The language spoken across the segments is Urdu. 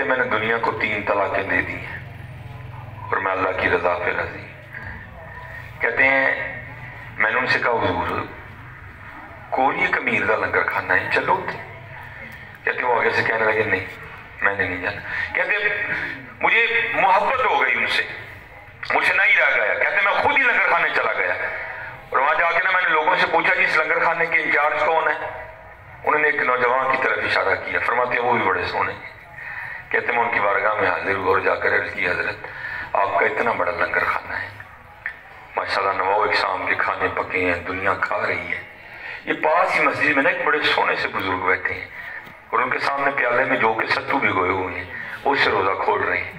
میں نے دنیا کو 3 طلاقیں دے دی ہیں اور میں اللہ کی رضا پہ راضی۔ کہتے ہیں میں نے ان سے کہا حضور کوئی ایک امیر دا لنگر کھانا ہے چلو۔ کہتے وہ آگے سے کہنے لگے نہیں میں نے نہیں جانا۔ کہتے مجھے محبت ہو گئی ان سے، مجھ سے نہیں رہ گیا۔ کہتے میں خود ہی لنگر کھانے چلا گیا اور وہاں جا کے نا میں نے لوگوں سے پوچھا جس لنگر کھانے کے انچارج کون ہے؟ انہوں نے ایک نوجوان کی طرف اشارہ کیا، فرماتے ہیں وہ بھی بڑے سونے۔ کہتے میں ان کی بارگاہ میں حاضر ہوا اور جا کر عرض کی حضرت آپ کا اتنا بڑا لنگر کھانا ہے، ماشاءاللہ 9 اقسام کے کھانے پکے ہیں، دنیا کھا رہی ہے۔ یہ پاس ہی مسجد میں نا ایک بڑے سونے سے بزرگ بیٹھے ہیں اور ان کے سامنے پیالے میں جو کہ ستو بھی گوئے ہوئے ہیں وہ سے روزہ کھول رہے ہیں۔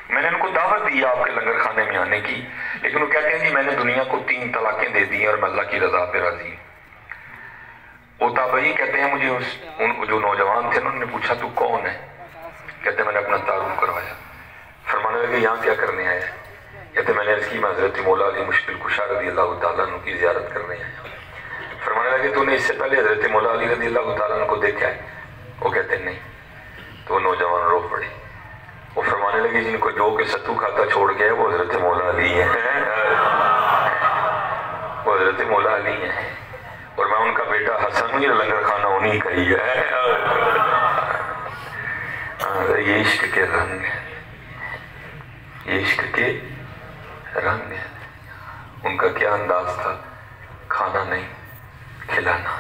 میں نے ان کو دعوت دی آپ کے لنگر کھانے میں آنے کی، لیکن وہ کہتے ہیں جی میں نے دنیا کو 3 طلاقیں دے دی ہیں اور میں اللہ کی رضا پہ راضی ہوں۔ وہ تابعی کہتے ہیں مجھے جو نوجوان تھے انہوں نے پوچھا تو کون ہے؟ کہتے میں نے اپنا تعارف کروایا۔ فرمانے لگے یہاں کیا کرنے آیا؟ کہتے میں نے عرض کی میں حضرت مولا علی مشکل کشا رضی اللہ تعالیٰ عنہ کی زیارت کرنے آیا۔ فرمانے لگے تو نے اس سے پہلے حضرت مولا علی رضی اللہ تعالیٰ عنہ کو دیکھا ہے؟ وہ کہتے نہیں۔ تو وہ نوجوان رو پڑے۔ وہ فرمانے لگے جن کو جو کہ ستو کھاتا چھوڑ گیا وہ حضرت مولا علی ہیں، وہ حضرت مولا علی ہیں اور میں ان کا بیٹا حسن ہوں، یہ لنگر کھانا انہی کا ہی ہے۔ یہ عشق کے رنگ ہیں، یہ عشق کے رنگ ہیں۔ ان کا کیا انداز تھا، کھانا نہیں کھلانا۔